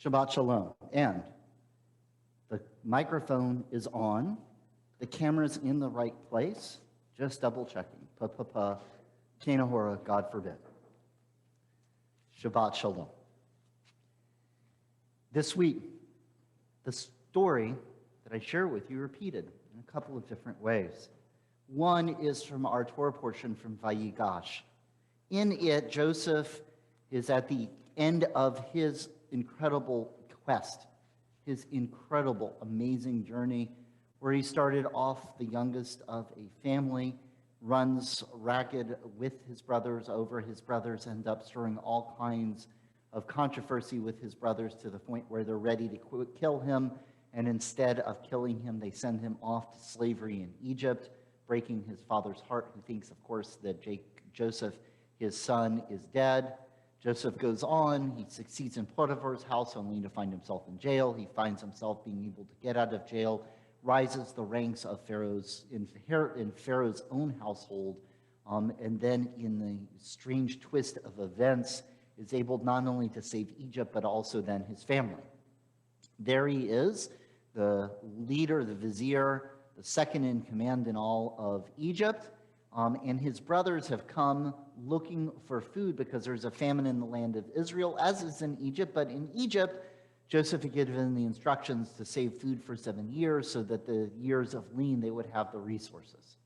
Shabbat Shalom. And the microphone is on. The camera's in the right place. Just double checking. Pa-pa-pa. Kenahora, God forbid. Shabbat Shalom. This week, the story that I share with you repeated in a couple of different ways. One is from our Torah portion from Vayigash. In it, Joseph is at the end of his incredible quest, his incredible, amazing journey, where he started off the youngest of a family, runs ragged with his brothers over his brothers, end up stirring all kinds of controversy with his brothers to the point where they're ready to kill him, and instead of killing him, they send him off to slavery in Egypt, breaking his father's heart, who thinks, of course, that Joseph, his son, is dead. Joseph goes on, he succeeds in Potiphar's house only to find himself in jail. He finds himself being able to get out of jail, rises the ranks of in Pharaoh's own household, and then in the strange twist of events, is able not only to save Egypt, but also then his family. There he is, the leader, the vizier, the second in command in all of Egypt, and his brothers have come looking for food because there's a famine in the land of Israel, as is in Egypt. But in Egypt, Joseph had given the instructions to save food for 7 years so that the years of lean, they would have the resources.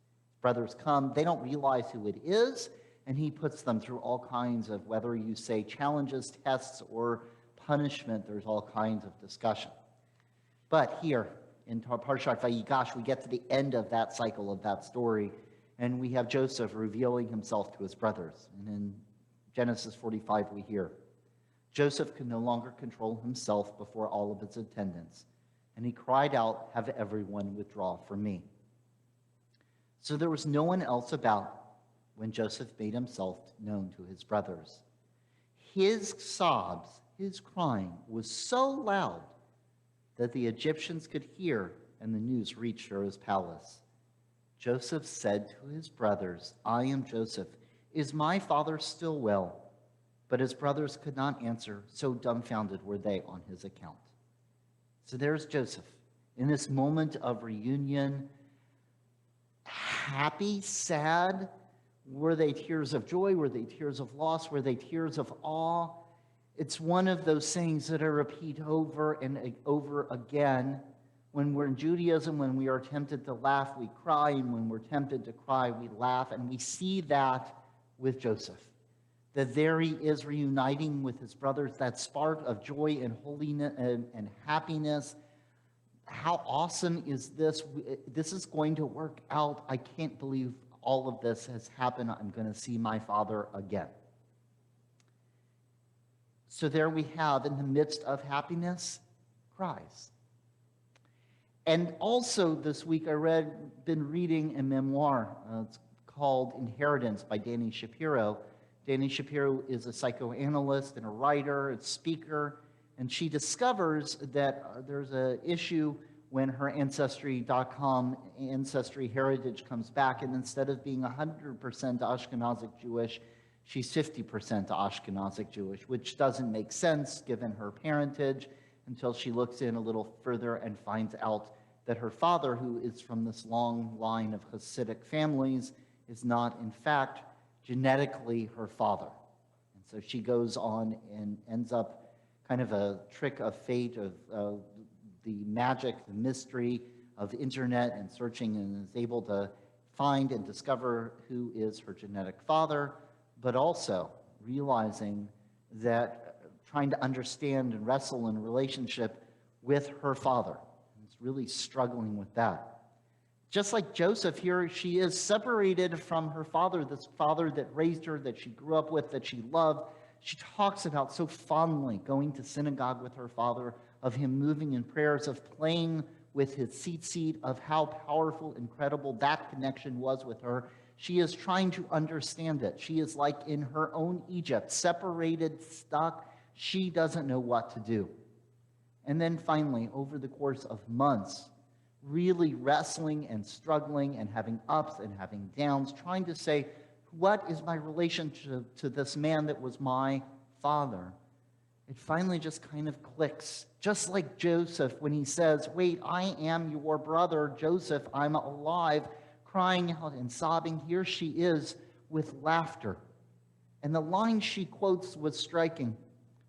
Brothers come, they don't realize who it is, and he puts them through all kinds of, whether you say challenges, tests, or punishment, there's all kinds of discussion. But here in Parshat Vayigash, we get to the end of that cycle of that story, and we have Joseph revealing himself to his brothers. And in Genesis 45, we hear, Joseph could no longer control himself before all of his attendants, and he cried out, "Have everyone withdraw from me." So there was no one else about when Joseph made himself known to his brothers. His sobs, his crying, was so loud that the Egyptians could hear, and the news reached Pharaoh's palace. Joseph said to his brothers, "I am Joseph. Is my father still well?" But his brothers could not answer, so dumbfounded were they on his account. So there's Joseph in this moment of reunion, happy, sad. Were they tears of joy? Were they tears of loss? Were they tears of awe? It's one of those things that I repeat over and over again. When we're in Judaism, when we are tempted to laugh, we cry, and when we're tempted to cry, we laugh. And we see that with Joseph. That there he is reuniting with his brothers, that spark of joy and holiness and happiness. How awesome is this? This is going to work out. I can't believe all of this has happened. I'm going to see my father again. So there we have, in the midst of happiness, cries. And also this week I've been reading a memoir. It's called Inheritance by Dani Shapiro. Dani Shapiro is a psychoanalyst and a writer, a speaker, and she discovers that there's an issue when her Ancestry.com ancestry heritage comes back, and instead of being 100% Ashkenazic Jewish, she's 50% Ashkenazic Jewish, which doesn't make sense given her parentage, until she looks in a little further and finds out that her father, who is from this long line of Hasidic families, is not, in fact, genetically her father. And so she goes on and ends up kind of a trick of fate, of the magic, the mystery of internet and searching, and is able to find and discover who is her genetic father, but also realizing that trying to understand and wrestle in relationship with her father. It's really struggling with that. Just like Joseph here, she is separated from her father, this father that raised her, that she grew up with, that she loved. She talks about so fondly going to synagogue with her father, of him moving in prayers, of playing with his seat, of how powerful, incredible that connection was with her. She is trying to understand it. She is like in her own Egypt, separated, stuck. She doesn't know what to do. And then finally, over the course of months, really wrestling and struggling and having ups and having downs, trying to say, what is my relationship to this man that was my father? It finally just kind of clicks, just like Joseph when he says, wait, I am your brother, Joseph, I'm alive, crying out and sobbing. Here she is with laughter. And the line she quotes was striking.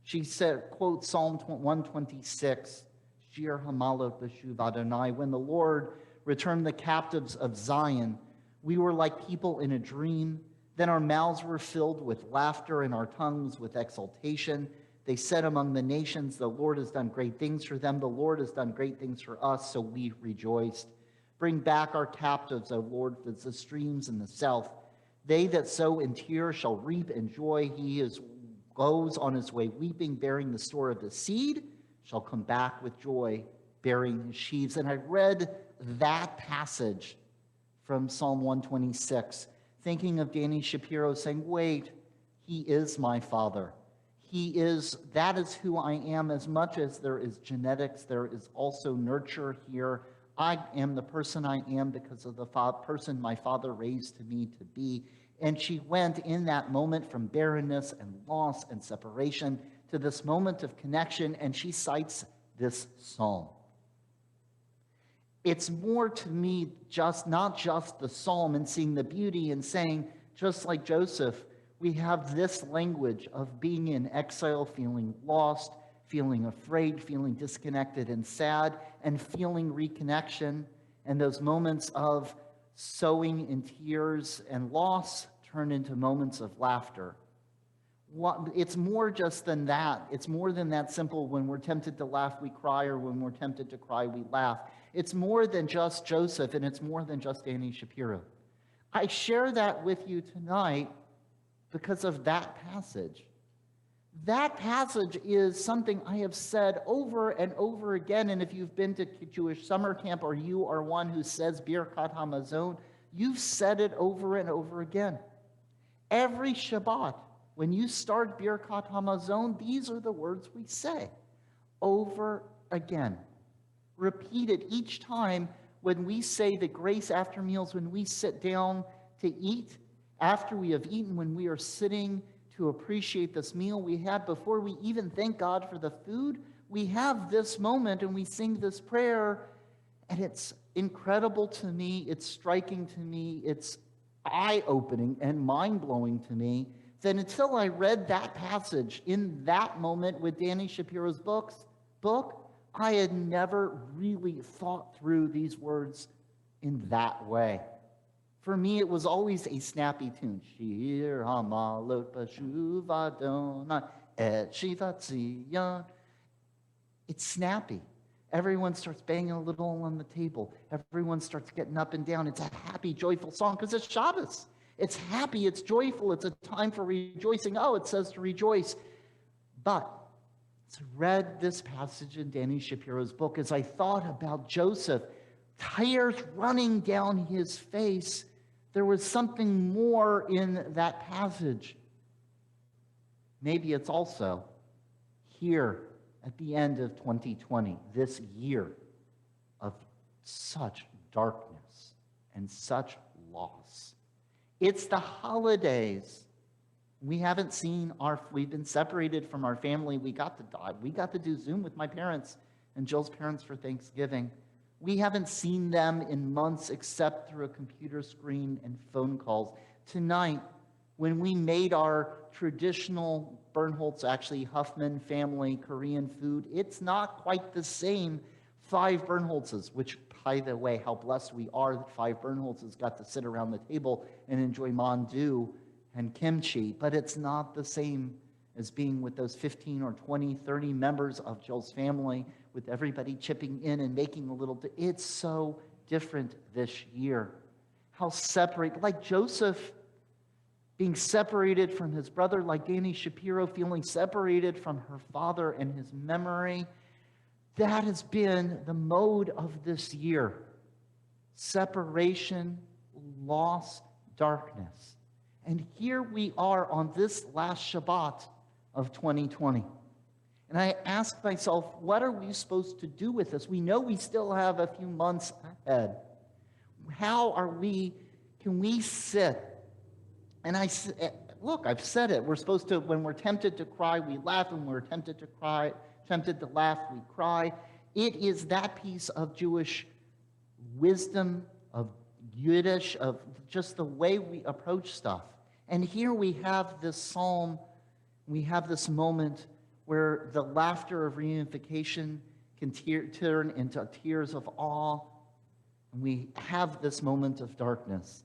She said, quotes Psalm 126, Shir Hamalot B'Shuv Adonai, when the Lord returned the captives of Zion, we were like people in a dream. Then our mouths were filled with laughter and our tongues with exultation. They said among the nations, the Lord has done great things for them. The Lord has done great things for us, so we rejoiced. Bring back our captives, O Lord, as the streams in the south. They that sow in tears shall reap in joy. Goes on his way weeping, bearing the store of the seed, shall come back with joy, bearing his sheaves. And I read that passage from Psalm 126, thinking of Danny Shapiro saying, wait, he is my father. That is who I am. As much as there is genetics, there is also nurture here. I am the person I am because of the person my father raised me to be. And she went in that moment from barrenness and loss and separation to this moment of connection, and she cites this psalm. It's more to me not just the psalm and seeing the beauty and saying, just like Joseph, we have this language of being in exile, feeling lost, feeling afraid, feeling disconnected and sad, and feeling reconnection. And those moments of sowing in tears and loss turn into moments of laughter. It's more just than that. It's more than that simple. When we're tempted to laugh, we cry, or when we're tempted to cry, we laugh. It's more than just Joseph, and it's more than just Danny Shapiro. I share that with you tonight because of that passage. That passage is something I have said over and over again, and if you've been to Jewish summer camp or you are one who says Birkat HaMazon, you've said it over and over again. Every Shabbat, when you start Birkat HaMazon, these are the words we say over again. Repeated each time when we say the grace after meals, when we sit down to eat, after we have eaten, when we are sitting to appreciate this meal we had, before we even thank God for the food, we have this moment and we sing this prayer, and it's incredible to me, it's striking to me, it's eye-opening and mind-blowing to me, that until I read that passage in that moment with Danny Shapiro's book, I had never really thought through these words in that way. For me, it was always a snappy tune. Shir Hamalot B'Shuv Adonai Et Shivat Zion. It's snappy. Everyone starts banging a little on the table. Everyone starts getting up and down. It's a happy, joyful song because it's Shabbos. It's happy, it's joyful, it's a time for rejoicing. Oh, it says to rejoice. But as I read this passage in Danny Shapiro's book, as I thought about Joseph, tears running down his face, there was something more in that passage. Maybe it's also here at the end of 2020, this year of such darkness and such loss. It's the holidays. We've been separated from our family. We got to do Zoom with my parents and Jill's parents for Thanksgiving. We haven't seen them in months except through a computer screen and phone calls. Tonight, when we made our traditional Birnholz, actually Huffman family Korean food, it's not quite the same 5 Birnholzes, which, by the way, how blessed we are that 5 Birnholzes got to sit around the table and enjoy mandu and kimchi, but it's not the same as being with those 15 or 20, 30 members of Jill's family, with everybody chipping in and making a little. It's so different this year. How separate, like Joseph being separated from his brother, like Danny Shapiro feeling separated from her father and his memory. That has been the mode of this year. Separation, loss, darkness. And here we are on this last Shabbat of 2020. And I ask myself, what are we supposed to do with this? We know we still have a few months ahead. Can we sit? And look, I've said it. We're supposed to, when we're tempted to cry, we laugh. When we're tempted to cry, tempted to laugh, we cry. It is that piece of Jewish wisdom, of Yiddish, of just the way we approach stuff. And here we have this psalm, we have this moment where the laughter of reunification can turn into tears of awe, and we have this moment of darkness.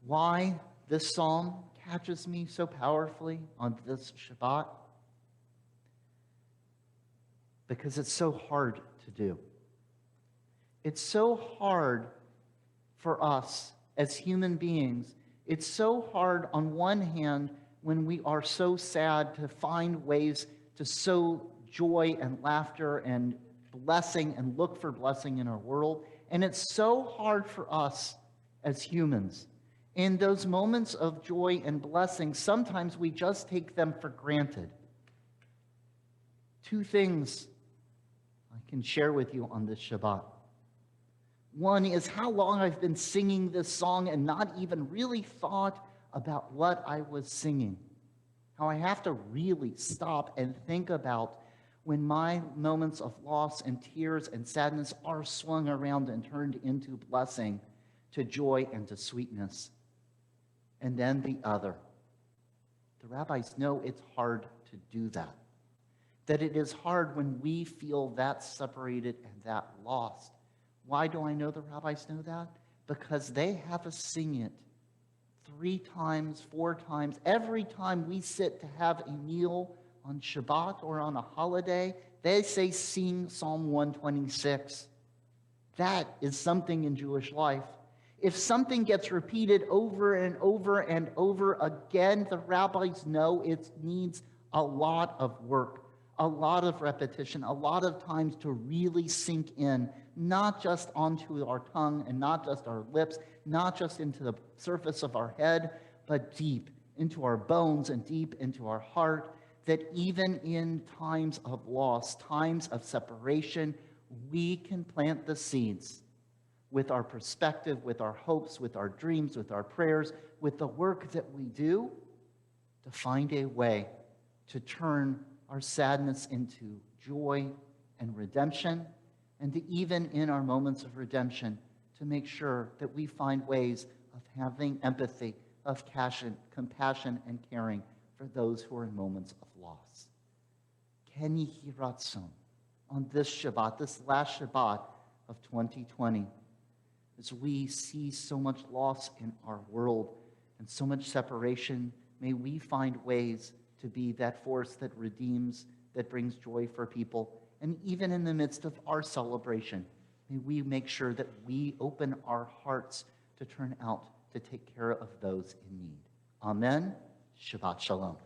Why this psalm catches me so powerfully on this Shabbat? Because it's so hard to do. It's so hard for us as human beings. It's so hard on one hand when we are so sad to find ways to sow joy and laughter and blessing and look for blessing in our world. And it's so hard for us as humans. In those moments of joy and blessing, sometimes we just take them for granted. Two things I can share with you on this Shabbat. One is how long I've been singing this song and not even really thought about what I was singing. How I have to really stop and think about when my moments of loss and tears and sadness are swung around and turned into blessing, to joy and to sweetness. And then the other. The rabbis know it's hard to do that. That it is hard when we feel that separated and that lost. Why do I know the rabbis know that? Because they have us sing it 3 times, 4 times. Every time we sit to have a meal on Shabbat or on a holiday, they say sing Psalm 126. That is something in Jewish life. If something gets repeated over and over and over again, the rabbis know it needs a lot of work, a lot of repetition, a lot of times to really sink in, not just onto our tongue and not just our lips, not just into the surface of our head, but deep into our bones and deep into our heart, that even in times of loss, times of separation, we can plant the seeds with our perspective, with our hopes, with our dreams, with our prayers, with the work that we do to find a way to turn our sadness into joy and redemption, and to even in our moments of redemption, to make sure that we find ways of having empathy, of compassion and caring for those who are in moments of loss. Ken Yehi Ratzon, on this Shabbat, this last Shabbat of 2020, as we see so much loss in our world and so much separation, may we find ways to be that force that redeems, that brings joy for people. And even in the midst of our celebration, may we make sure that we open our hearts to turn out to take care of those in need. Amen. Shabbat Shalom.